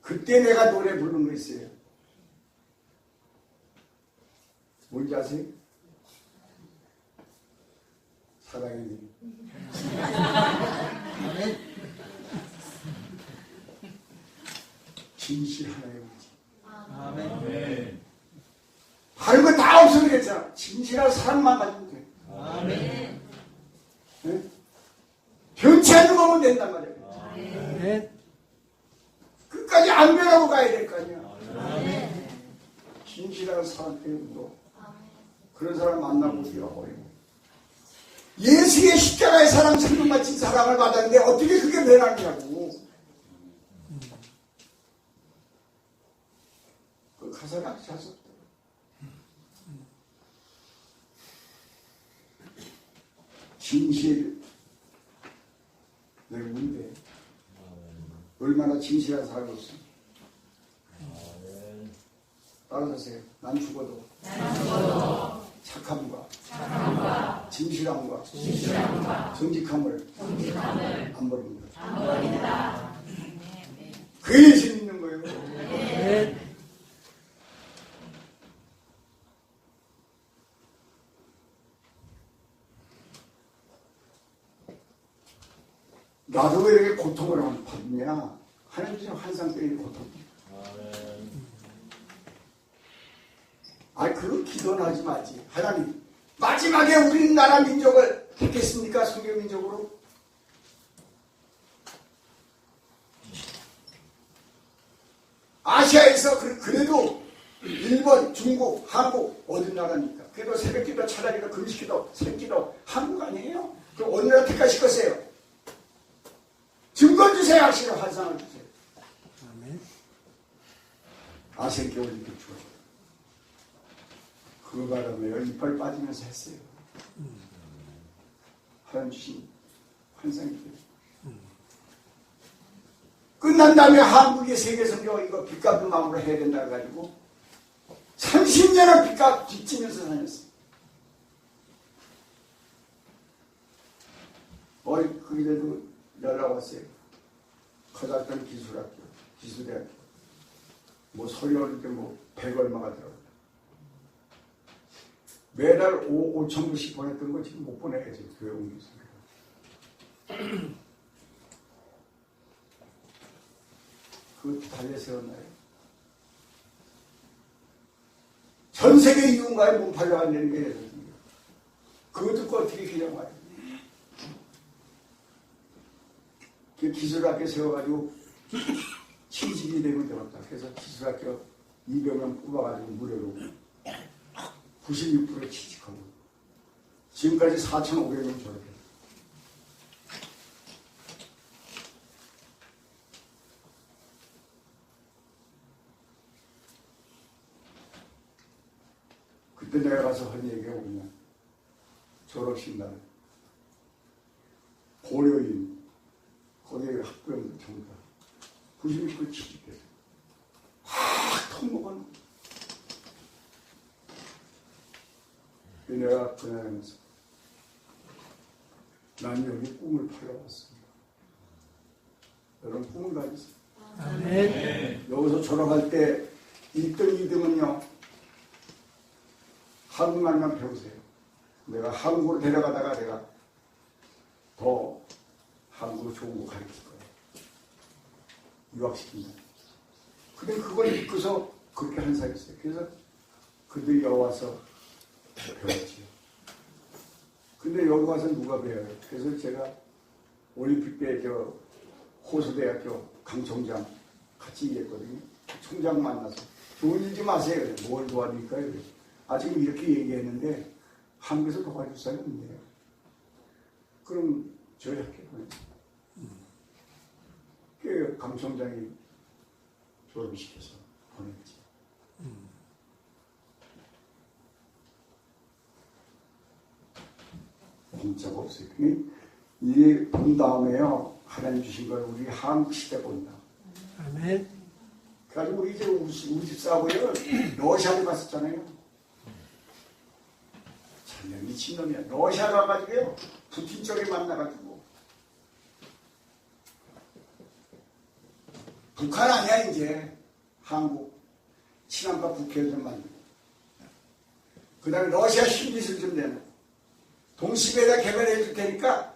[SPEAKER 1] 그때 내가 노래 부르는 거 있어요. 뭔지 아세요? 사랑의 진실 하나의 문제.
[SPEAKER 3] 아멘.
[SPEAKER 1] 다른 거 다 없어도 괜찮아. 진실한 사랑만 가지면 돼.
[SPEAKER 3] 아멘.
[SPEAKER 1] 네? 변치 않는 거면 된단 말이에요.
[SPEAKER 2] 아멘.
[SPEAKER 1] 끝까지 안 변하고 가야 될 거 아니야.
[SPEAKER 3] 아멘.
[SPEAKER 1] 진실한 사랑 때문에 그런 사람 만나고 우리가 어려워. 예수의 십자가의 사랑, 생명 바친 사랑을 받았는데 어떻게 그게 변하느냐고. 그 가사를 아주 잘 썼다. 진실 내 문제. 얼마나 진실한 사람이었어. 따라하세요. 난 죽어도 착함과 진실함과 정직함을 안 버립니다. 그게 예수 믿는 거예요.
[SPEAKER 2] 아멘.
[SPEAKER 1] 나도 왜 이렇게 고통을 받냐? 하나님 주신 환상 때문에 고통. 아니 그거 기도는 하지 마지. 하나님 마지막에 우리나라 민족을 택했습니까? 성경 민족으로? 아시아에서 그래도 일본, 중국, 한국 어디 나라입니까? 그래도 새벽기도, 차라리가 금식기도, 새끼도 한국 아니에요? 그럼 어느 나라 택하실 거세요? 증거 주세요. 확실한 환상을 주세요.
[SPEAKER 2] 아멘.
[SPEAKER 1] 아시안 겨울올림픽 주어요. 그 바람에 이빨 빠지면서 했어요. 하나님 주신 환상이 돼요. 끝난 다음에 한국의 세계성경 이거 빚 갚은 마음으로 해야 된다 해가지고 30년을 빚지면서 다녔어요. 거기에도 연락 왔어요. 커다란 기술학교, 기술대학교. 뭐 소리 어릴 때 뭐 100 얼마가 들어요. 매달 5,000불씩 보냈던 거 지금 못 보내야지. 교회 옮겨 있습니다. 그것도 달려 세웠나요? 전 세계 이웃과의 몸팔려 안 되는 게 예술입니다. 그거 듣고 어떻게 그냥 와요? 그 기술학교 세워가지고 취직이 되면 되었다. 그래서 기술학교 200명 뽑아가지고 무료로 96% 취직하고 지금까지 4,500명 졸업해요. 그때 내가 가서 한 얘기가 뭐냐. 졸업식 날 고려인 거기에 학부형들 전부 다 96% 취직해서 확 먹어놓은 내가 그날 하면서 난 여기 꿈을 팔아왔습니다. 여러분 꿈을 가지세요.
[SPEAKER 2] 아멘.
[SPEAKER 1] 여기서 졸업할 때 1등, 2등은요 한국말만 배우세요. 내가 한국으로 데려가다가 내가 더 한국어 좋은 거 가르칠 거예요. 유학시킨다. 근데 그걸 믿고서 그렇게 한 사람이 있어요. 그래서 그들이 여기 와서 배웠지요. 근데 여기 와서 누가 배워요? 그래서 제가 올림픽 때 호서대학교 강 총장 같이 일했거든요. 총장 만나서 좋은 일 좀 하세요. 뭘 도와드릴까요? 아, 지금 이렇게 얘기했는데 한국에서 도와줄 사람이 없네요. 그럼 저희 학교에 보냈죠. 강 총장이 졸업시켜서 보냈지. 공짜가 없어요. 이게 본 다음에요. 하나님 주신 걸 우리 한국 시대 본다.
[SPEAKER 2] 아멘.
[SPEAKER 1] 그래가지고 우리 이제 우리 집사하고요. 러시아를 갔었잖아요. 참 미친놈이야. 러시아 가가지고요. 푸틴 쪽에 만나가지고. 북한 아니야 이제. 한국. 친한파 국회의원 만들고. 그 다음에 러시아 힘기술 좀 내놓고. 동시배에다 개발해 줄 테니까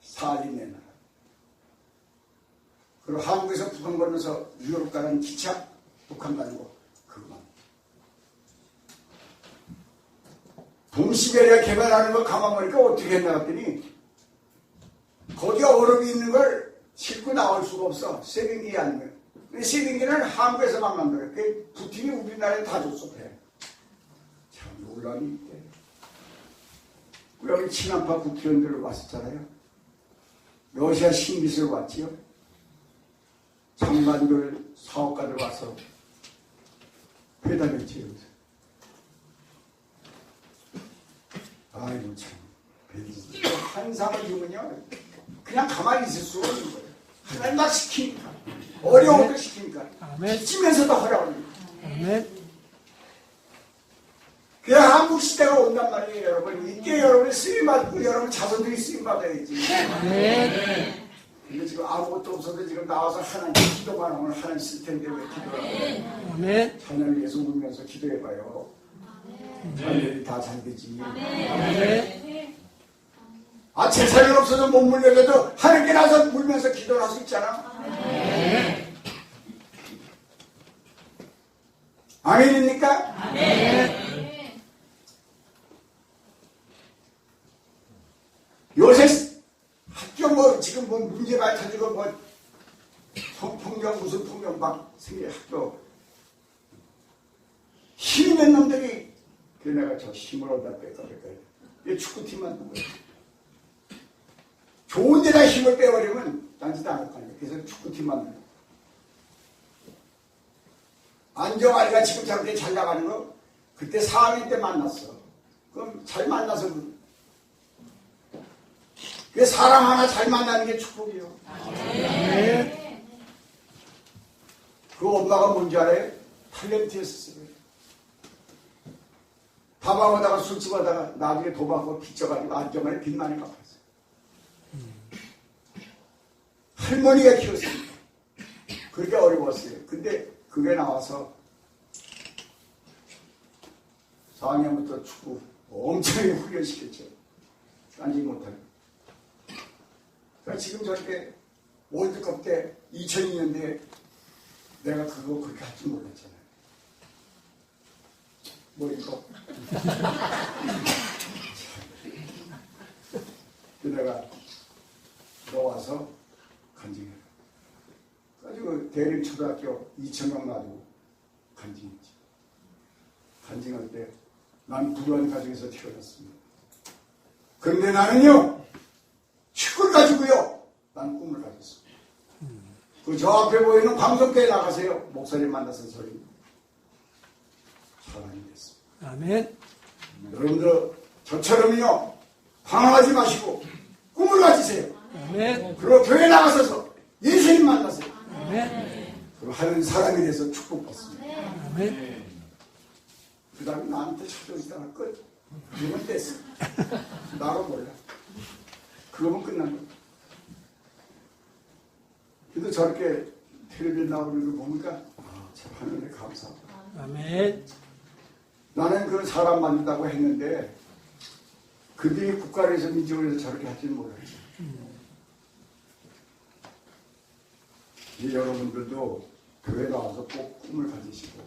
[SPEAKER 1] 사진 내놔라. 그리고 한국에서 북한 건너서 유럽 가는 기차 북한 가는 거 그거만. 동시배에다 개발하는 거 가만 보니까 어떻게 했나 했더니 거기가 얼음이 있는 걸 싣고 나올 수가 없어. 세빙기 아니면. 근데 세빙기는 한국에서만 만들어요. 그 부팅이 우리나라에 다 줬어. 참 논란이 있대. 여기 친한파 국회의원들 왔었잖아요. 러시아 신기술 왔지요. 장관들, 사업가들 와서 회담했지요. 아이고 참. 한상을 주면요. 그냥 가만히 있을 수가 없는 거예요. 하나님 막 시키니까. 어려운 걸 시키니까. 시키면서도 하라고.
[SPEAKER 2] 아멘.
[SPEAKER 1] 그래 한국 시대가 온단 말이에요, 여러분. 이때 여러분이 쓰임받고 여러분 자손들이 쓰임받아야지.
[SPEAKER 2] 네.
[SPEAKER 1] 근데 지금 아무것도 없어도 지금 나와서 하나님 기도만 하면 하나님 쓸 텐데 왜 기도해요?
[SPEAKER 2] 아멘.
[SPEAKER 1] 자녀를 위해서 울면서 기도해봐요. 자녀들이 다 잘 되지.
[SPEAKER 2] 아멘.
[SPEAKER 1] 아, 재산이 없어서 못 물려줘도 하나님께 나서 울면서 기도를 할 수 있잖아. 아멘입니까?
[SPEAKER 2] 아멘.
[SPEAKER 1] 요새 학교 뭐 지금 뭐 문제가 터지고 뭐 성폭력 무슨 폭력 막 생겨 학교 힘 있는 놈들이 그래 내가 저 힘을 얻다 뺄까 이 축구팀 만든 거야. 좋은 데다 힘을 빼버리면 딴짓 안 할 거 아니야. 그래서 축구팀 만든 거야. 안정아리가 지금 저렇게 잘 나가는 거 그때 4학년 때 만났어. 그럼 잘 만나서 그 사람 하나 잘 만나는 게 축복이요.
[SPEAKER 2] 아멘.
[SPEAKER 1] 그 엄마가 뭔지 알아요? 탤런트였었어요. 밥하고다가 술집 하다가 나중에 도박하고 빚져가지고 안정아리 빚 많이 갚았어요. 할머니가 키웠습니다. 그렇게 어려웠어요. 근데 그게 나와서 4학년부터 축구 엄청나게 훈련시켰죠. 딴지 못하게. 그러니까 지금 저렇게 월드컵 때 2002년도에 내가 그거 그렇게 할 줄 몰랐잖아요. 뭐 이거. 내가 너 와서 간증해라. 가지고 대림초등학교 2,000명 놔두고 간증했지. 간증할 때 난 불우한 가정에서 태어났습니다. 그런데 나는요 축구를 가지고요 난 꿈을 가졌어. 그 저 앞에 보이는 방송대에 나가세요. 목사님 만나서 소리 사람이 됐습니다.
[SPEAKER 2] 아멘.
[SPEAKER 1] 여러분들 저처럼요 방황하지 마시고 꿈을 가지세요.
[SPEAKER 2] 아멘.
[SPEAKER 1] 그리고 교회 나가셔서 예수님 만나세요.
[SPEAKER 2] 아멘.
[SPEAKER 1] 그럼 하는 사람이 돼서 축복받습니다.
[SPEAKER 2] 아멘.
[SPEAKER 1] 그 다음에 나한테 찾아오시다가 끝. 그러면 됐어. 나도 몰라. 그거면 끝난 거야. 그래도 저렇게 텔레비전 나오는 거 보니까 참 하늘에 감사하다.
[SPEAKER 2] 아멘.
[SPEAKER 1] 나는 그 사람 만든다고 했는데 그들이 국가를 위해서 민족을 위해서 저렇게 할지는 몰랐지. 이제 여러분들도 교회 나와서 꼭 꿈을 가지시고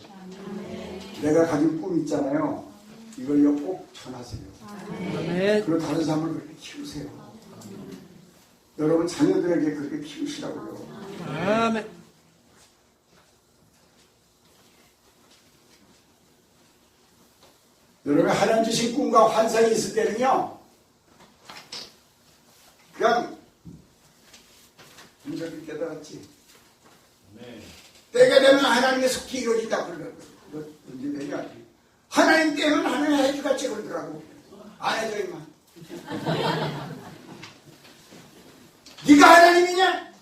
[SPEAKER 1] 내가 가진 꿈 있잖아요. 이걸요 꼭 전하세요.
[SPEAKER 2] 아멘.
[SPEAKER 1] 그리고 다른 사람을 그렇게 키우세요. 여러분 자녀들에게 그렇게 키우시라고요.
[SPEAKER 2] 아멘.
[SPEAKER 1] 여러분 하나님 주신 꿈과 환상이 있을 때는요, 그냥 이렇게 깨달았지.
[SPEAKER 3] 네.
[SPEAKER 1] 때가 되면 하나님의 속히 이루어진다 그러더라고요. 언제 되냐? 하나님 때는 하나님 해주같이 그러더라고. 안 해줘 임마. 네가 하나님이냐?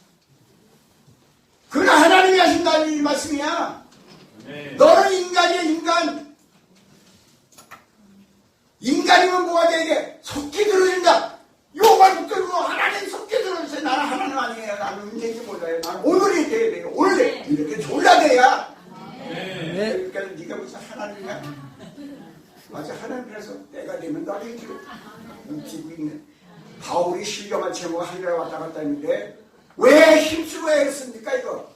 [SPEAKER 1] 그건 하나님이 하신다는 이 말씀이야.
[SPEAKER 3] 네.
[SPEAKER 1] 너는 인간이야 인간. 인간이면 뭐가 돼야 돼? 속히 들어준다. 요말 붙들고 하나님 속히 들어주세요. 나는 하나님 아니에요. 나는 언제인지 몰라요. 나는 오늘이 돼야 돼요. 오늘 돼. 이렇게 졸라돼야.
[SPEAKER 2] 네.
[SPEAKER 1] 그러니까 네가 무슨 하나님이야? 맞아. 하나님이라서 때가 되면 나를 이렇게 움직이고 있네. 바울이 실경한 채무가 하늘에 왔다 갔다 했는데 왜 힘쓰고 했습니까 이거?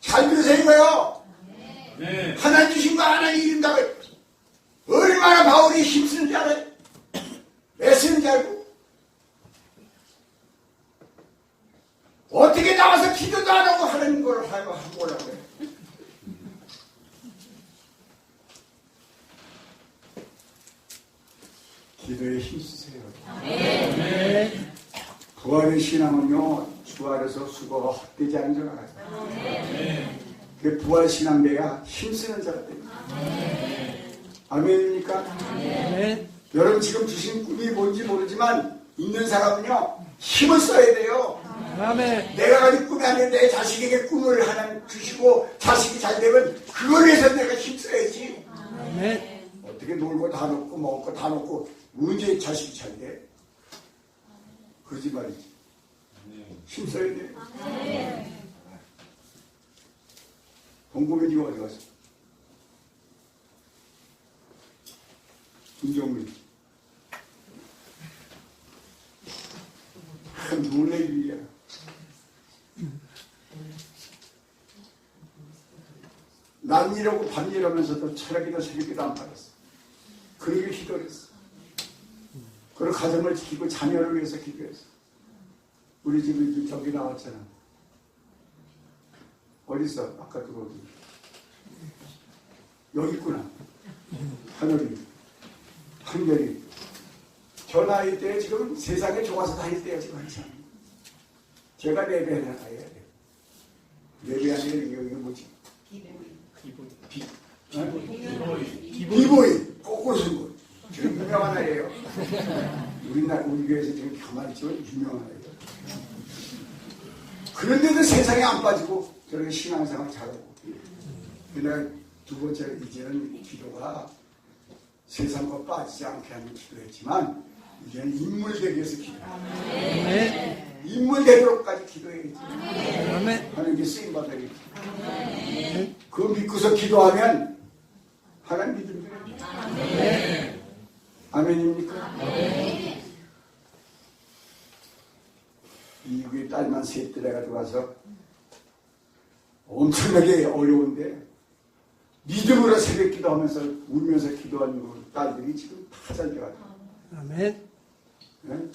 [SPEAKER 1] 잘 들으세요 이거요.
[SPEAKER 3] 네.
[SPEAKER 1] 하나님 주신 거 하나님 이룬다고 얼마나 바울이 힘쓰는지 알아요? 애쓰는지 알고? 어떻게 나와서 기도도 안 하고 하는 걸 하고 오라고 해요? 기도에 힘쓰세요.
[SPEAKER 2] 네.
[SPEAKER 1] 부활의 신앙은요, 주 아래서 수고가 헛되지 않은 자가 같아요. 그 부활 신앙 돼야 힘쓰는 자가 됩니다. 아멘입니까?
[SPEAKER 2] 네.
[SPEAKER 1] 여러분 지금 주신 꿈이 뭔지 모르지만 있는 사람은요 힘을 써야 돼요.
[SPEAKER 2] 아멘.
[SPEAKER 1] 내가 가진 꿈이 아닌데 내 자식에게 꿈을 하나 주시고 자식이 잘 되면 그걸 위해서 내가 힘써야지.
[SPEAKER 2] 아멘.
[SPEAKER 1] 어떻게 놀고 다 놓고 먹을 거 다 놓고 언제 자식이 잘 돼? 거짓말이지. 힘써야 돼. 동구면 지금 어디 갔어? 김종민. 놀랄 일이야. 난 이러고 밤 이러면서도 철학이다 새벽이다 안 받았어. 그러게 기도를 했어. 그리고 가정을 지키고 자녀를 위해서 기도했어. 우리 집이 저기 나왔잖아. 어딨어? 아까 들어오더니. 여기 있구나. 하늘이. 한결이. 저 나이 때 지금 세상에 좋아서 다닐 때야 지금 한참. 제가 예배하는 아이야. 예배하는 게 이게 뭐지? 비보이. 거꾸로 쓴 거. 지금 유명한 아이예요. 우리 교회에서 지금 가만히 있지만 유명한 아이예요. 그런데도 세상에 안 빠지고 저렇게 신앙생활 잘하고. 그날 두 번째 이제는 기도가 세상 것 빠지지 않게 하는 기도했지만 이제는 인물 되기 위해서 기도해요.
[SPEAKER 2] 네.
[SPEAKER 1] 인물 되도록까지 기도해야지.
[SPEAKER 2] 아멘.
[SPEAKER 1] 하는 게 쓰임받아야지. 그거 믿고서 기도하면 하나님 믿음대로.
[SPEAKER 2] 네.
[SPEAKER 1] 아멘입니까? 미국에 딸만 셋 해가지고 와서 엄청나게 어려운데 믿음으로 새벽 기도하면서 울면서 기도하는 그 딸들이 지금 다 잘 돼가지고.
[SPEAKER 2] 아멘.
[SPEAKER 1] 네?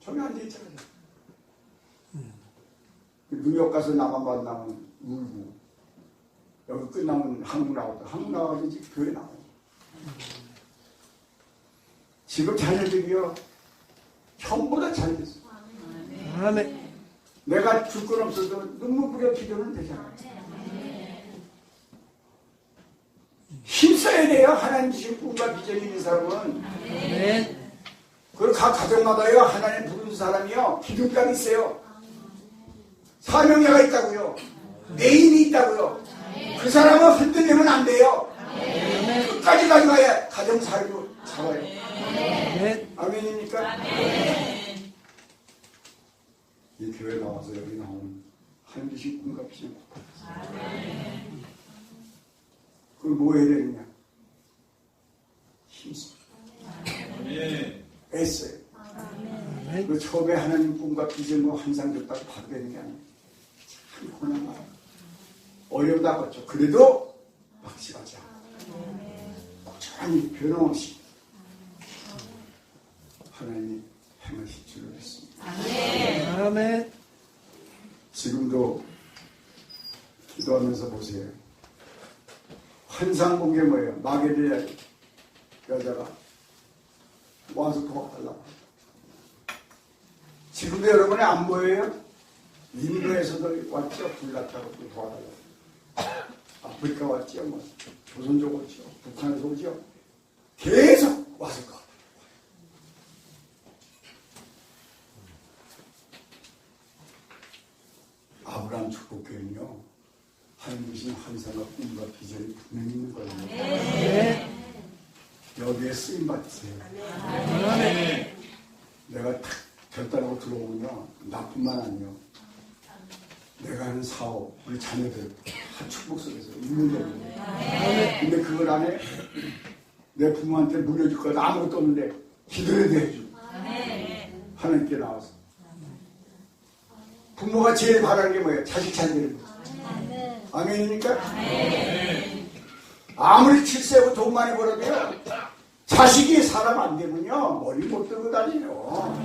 [SPEAKER 1] 저기 앉아있잖아요. 뉴욕 가서 나만 만나면 울고 여기 끝나면 한국 나오다. 한국 나와서 지금 교회 나와요. 지금 자녀들이요 형보다 잘 됐어.
[SPEAKER 2] 아멘.
[SPEAKER 1] 내가 줄 건 없어도 눈물 뿌려 기도는 되잖아. 힘써야 돼요. 하나님 주신 꿈과 비전이 있는 사람은.
[SPEAKER 2] 아멘.
[SPEAKER 1] 그리고 각 가정마다요 하나님 부르는 사람이요 기둥감이 있어요. 사명자가 있다고요. 메인이 있다고요. 그 사람은 흔들리면 안 돼요. 끝까지 가져가야 가정 살고 잡아요.
[SPEAKER 2] 아멘.
[SPEAKER 1] 아멘입니까? 이 교회 나와서 여기 나오는 하나님 주신 꿈과 비전. 그걸 뭐 해야 되느냐? 힘써. 애써요.
[SPEAKER 2] 아멘.
[SPEAKER 1] 그 처음에 하나님 꿈과 비전과 환상 줬다고 바로 되는 게 아니에요. 참 고난 많아요. 어려우다겠죠. 그래도 확실하자. 꾸준히 변함없이 하나님이 행하실 줄을 믿습니다.
[SPEAKER 2] 아멘.
[SPEAKER 1] 지금도 기도하면서 보세요. 환상 본 게 뭐예요? 마게리아 여자가 와서 도와달라고. 지금도 여러분이 안 보여요? 인도에서도 왔죠? 불났다고 또 도와달라고. 아프리카 왔죠? 뭐 조선족 오죠? 북한에서 오죠? 계속 와서 도와달라고. 아브라함 축복교회는요, 하나님이신 환상과 꿈과 비전이 분명히 있는 거예요. 여기에 쓰임 받으세요. 내가 탁 결단하고 들어오면요, 나뿐만 아니요, 내가 하는 사업, 우리 자녀들 다 축복 속에서 있는 거예요. 근데 그걸 안에 내 부모한테 물려줄 것 아무것도 없는데 기도해도 해주고 하나님께 나와서 부모가 제일 바라는 게 뭐예요? 자식 잘 되는 거. 아멘입니까? 아무리 7세고 돈 많이 벌어도요, 자식이 사람 안 되면요, 머리 못 들고 다니요.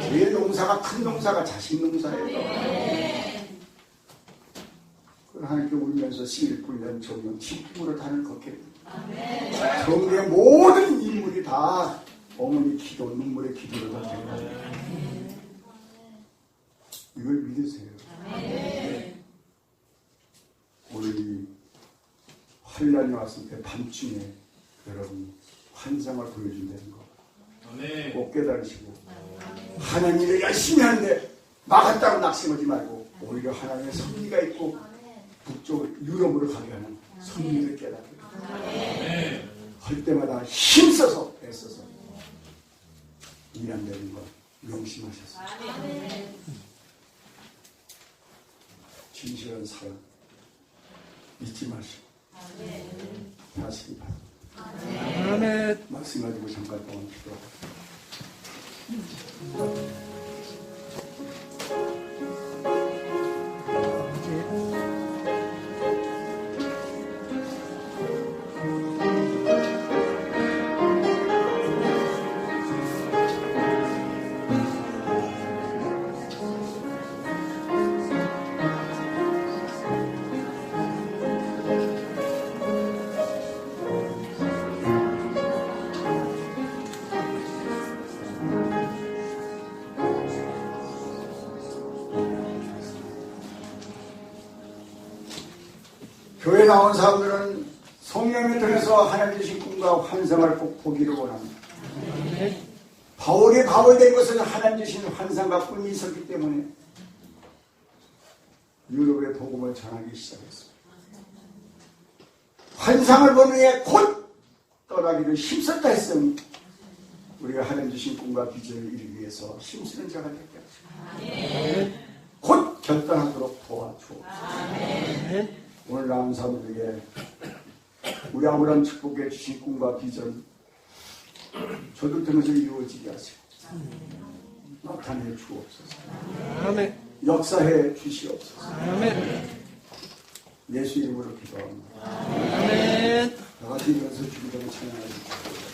[SPEAKER 1] 제일 농사가, 큰 농사가 자식 농사예요. 그걸 하나님께 울면서 씨를 뿌리는 정령 기쁨으로 단을 걷게 됩니다. 성경의 모든 인물이 다 어머니 기도, 눈물의 기도로 다 되는 이걸 믿으세요. 오늘 이 환란이 왔을 때 밤중에 여러분 환상을 보여준다는 거 꼭 깨달으시고, 하나님이 열심히 하는데 막았다고 낙심하지 말고 오히려 하나님의 섭리가 있고 북쪽 유럽으로 가게 하는 섭리를 깨닫게 할 때마다 힘써서 애써서 일한다는 거 명심하셨습니다. 진실한 사랑 잊지 마시고 하시기 바랍니다.
[SPEAKER 2] 아멘.
[SPEAKER 1] 말씀 가지고 잠깐 동안 기도하고 교회 나온 사람들은 성령을 통해서 하나님 주신 꿈과 환상을 꼭 보기를 원합니다. 바울이 바울 된 것은 하나님 주신 환상과 꿈이 있었기 때문에 유럽의 복음을 전하기 시작했습니다. 환상을 본 후에 곧 떠나기를 힘썼다 했으면 우리가 하나님 주신 꿈과 비전을 이루기 위해서 힘쓰는 자가 됐게 하십니다. 곧 결단하도록 도와주옵소서. 오늘 나온 사람들에게 우리 아브라함 축복해 주신 꿈과 비전 저들 통해서 이루어지게 하시고 나타내 주옵소서.
[SPEAKER 2] 아멘.
[SPEAKER 1] 역사해 주시옵소서.
[SPEAKER 2] 아멘.
[SPEAKER 1] 예수 이름으로 기도합니다.
[SPEAKER 2] 아멘.
[SPEAKER 1] 다 같이 일어나서 주기도를 찬양하십시오.